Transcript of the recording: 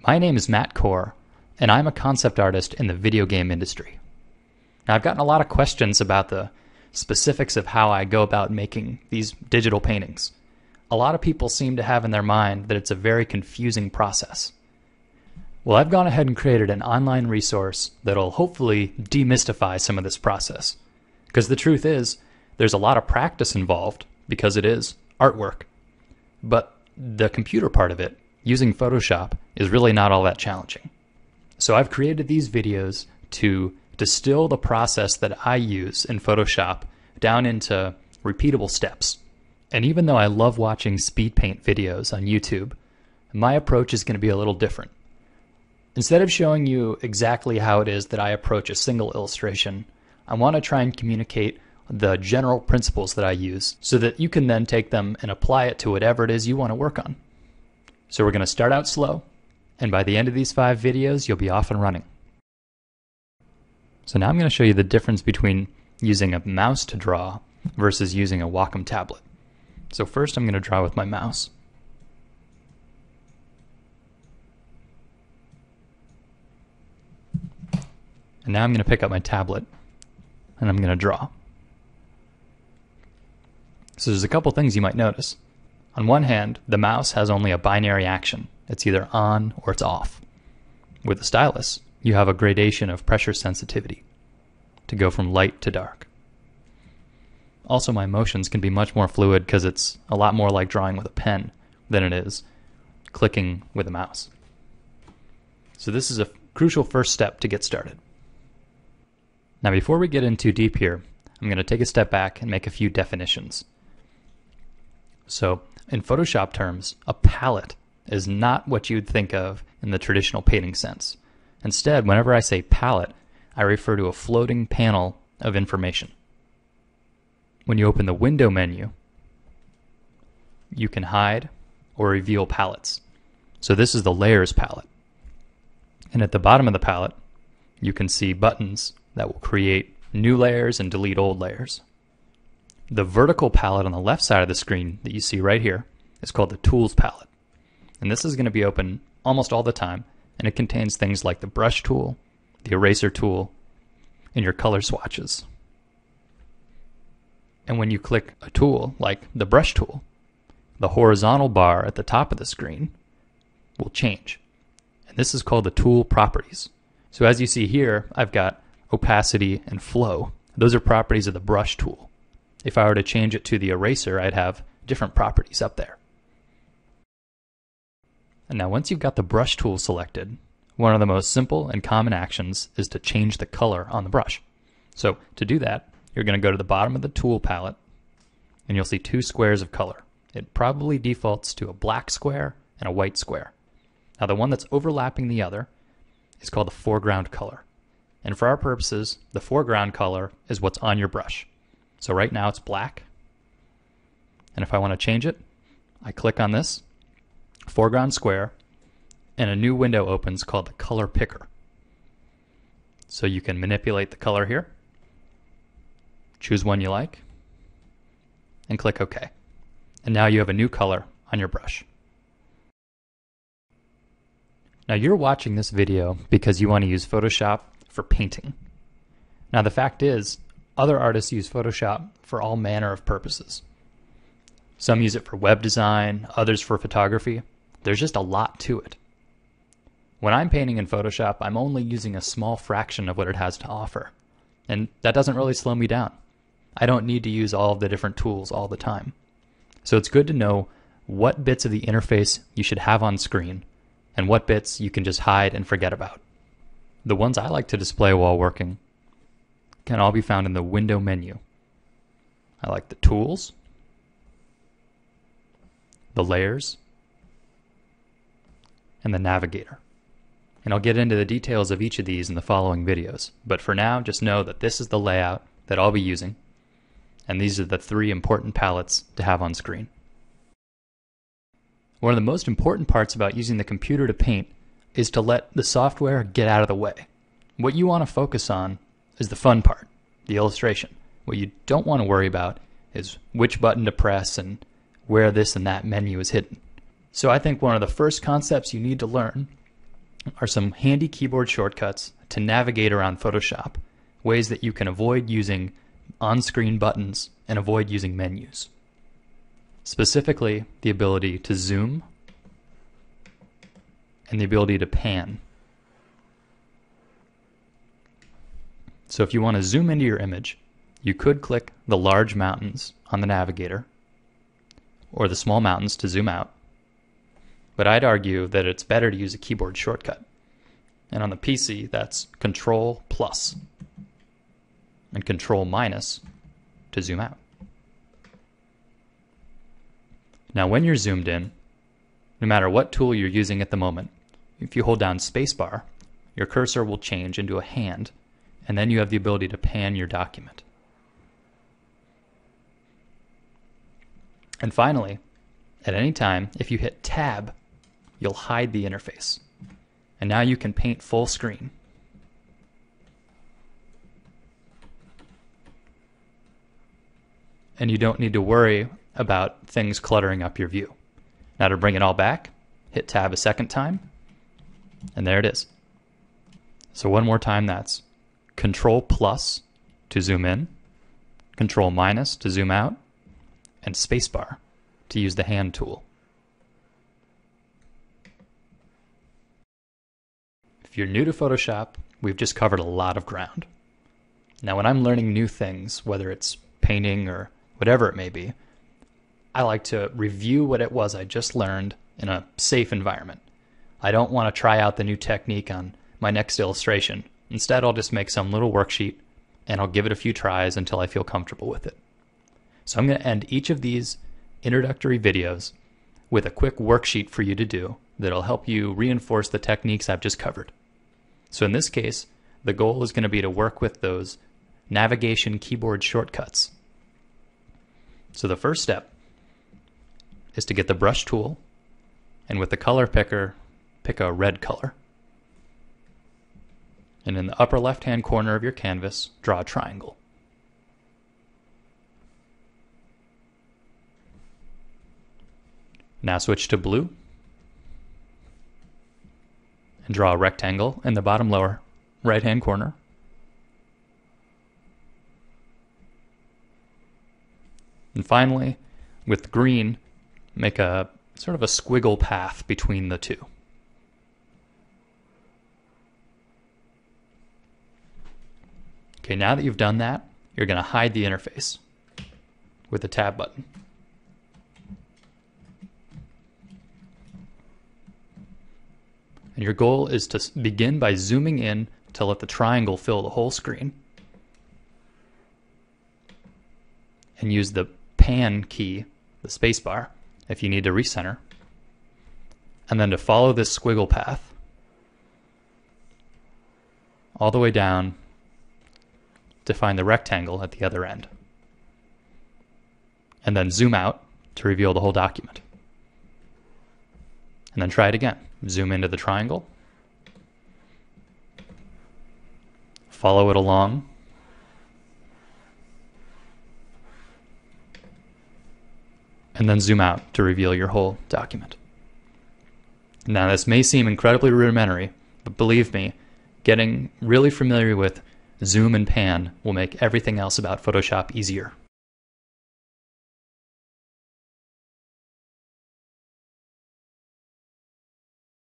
My name is Matt Core, and I'm a concept artist in the video game industry. Now, I've gotten a lot of questions about the specifics of how I go about making these digital paintings. A lot of people seem to have in their mind that it's a very confusing process. Well, I've gone ahead and created an online resource that'll hopefully demystify some of this process. Because the truth is, there's a lot of practice involved because it is artwork. But the computer part of it, using Photoshop, is really not all that challenging. So I've created these videos to distill the process that I use in Photoshop down into repeatable steps. And even though I love watching speed paint videos on YouTube, my approach is going to be a little different. Instead of showing you exactly how it is that I approach a single illustration, I want to try and communicate the general principles that I use so that you can then take them and apply it to whatever it is you want to work on. So we're going to start out slow, and by the end of these 5 videos, you'll be off and running. So now I'm going to show you the difference between using a mouse to draw versus using a Wacom tablet. So first I'm going to draw with my mouse. And now I'm going to pick up my tablet and I'm going to draw. So there's a couple things you might notice. On one hand, the mouse has only a binary action. It's either on or it's off. With the stylus, you have a gradation of pressure sensitivity to go from light to dark. Also, my motions can be much more fluid because it's a lot more like drawing with a pen than it is clicking with a mouse. So this is a crucial first step to get started. Now, before we get in too deep here, I'm going to take a step back and make a few definitions. So, in Photoshop terms, a palette is not what you'd think of in the traditional painting sense. Instead, whenever I say palette, I refer to a floating panel of information. When you open the window menu, you can hide or reveal palettes. So this is the layers palette. And at the bottom of the palette, you can see buttons that will create new layers and delete old layers. The vertical palette on the left side of the screen that you see right here is called the Tools palette. And this is going to be open almost all the time, and it contains things like the brush tool, the eraser tool, and your color swatches. And when you click a tool like the brush tool, the horizontal bar at the top of the screen will change. And this is called the tool properties. So as you see here, I've got opacity and flow. Those are properties of the brush tool. If I were to change it to the eraser, I'd have different properties up there. And now once you've got the brush tool selected, one of the most simple and common actions is to change the color on the brush. So to do that, you're going to go to the bottom of the tool palette and you'll see 2 squares of color. It probably defaults to a black square and a white square. Now the one that's overlapping the other is called the foreground color. And for our purposes, the foreground color is what's on your brush. So right now it's black. And if I want to change it, I click on this foreground square and a new window opens called the color picker. So you can manipulate the color here, choose one you like, and click OK. And now you have a new color on your brush. Now you're watching this video because you want to use Photoshop for painting. Now the fact is, other artists use Photoshop for all manner of purposes. Some use it for web design, others for photography. There's just a lot to it. When I'm painting in Photoshop, I'm only using a small fraction of what it has to offer. And that doesn't really slow me down. I don't need to use all of the different tools all the time. So it's good to know what bits of the interface you should have on screen and what bits you can just hide and forget about. The ones I like to display while working can all be found in the window menu. I like the tools, the layers, and the navigator. And I'll get into the details of each of these in the following videos. But for now, just know that this is the layout that I'll be using, and these are the 3 important palettes to have on screen. One of the most important parts about using the computer to paint is to let the software get out of the way. What you want to focus on is the fun part, the illustration. What you don't want to worry about is which button to press and where this and that menu is hidden. So I think one of the first concepts you need to learn are some handy keyboard shortcuts to navigate around Photoshop, ways that you can avoid using on-screen buttons and avoid using menus. Specifically, the ability to zoom and the ability to pan. So if you want to zoom into your image, you could click the large mountains on the navigator or the small mountains to zoom out. But I'd argue that it's better to use a keyboard shortcut. And on the PC, that's Control plus and Control minus to zoom out. Now when you're zoomed in, no matter what tool you're using at the moment, if you hold down spacebar, your cursor will change into a hand, and then you have the ability to pan your document. And finally, at any time, if you hit Tab, you'll hide the interface. And now you can paint full screen. And you don't need to worry about things cluttering up your view. Now to bring it all back, hit Tab a second time, and there it is. So one more time, that's Control plus to zoom in, Control minus to zoom out, and spacebar to use the hand tool. If you're new to Photoshop, we've just covered a lot of ground. Now when I'm learning new things, whether it's painting or whatever it may be, I like to review what it was I just learned in a safe environment. I don't want to try out the new technique on my next illustration. Instead, I'll just make some little worksheet and I'll give it a few tries until I feel comfortable with it. So I'm going to end each of these introductory videos with a quick worksheet for you to do that'll help you reinforce the techniques I've just covered. So in this case, the goal is going to be to work with those navigation keyboard shortcuts. So the first step is to get the brush tool, and with the color picker, pick a red color. And in the upper left-hand corner of your canvas, draw a triangle. Now switch to blue and draw a rectangle in the bottom lower right-hand corner. And finally, with green, make a sort of a squiggle path between the two. Okay, now that you've done that, you're going to hide the interface with the Tab button. And your goal is to begin by zooming in to let the triangle fill the whole screen. And use the pan key, the spacebar, if you need to recenter. And then to follow this squiggle path all the way down to find the rectangle at the other end. And then zoom out to reveal the whole document. And then try it again. Zoom into the triangle. Follow it along. And then zoom out to reveal your whole document. Now this may seem incredibly rudimentary, but believe me, getting really familiar with zoom and pan will make everything else about Photoshop easier.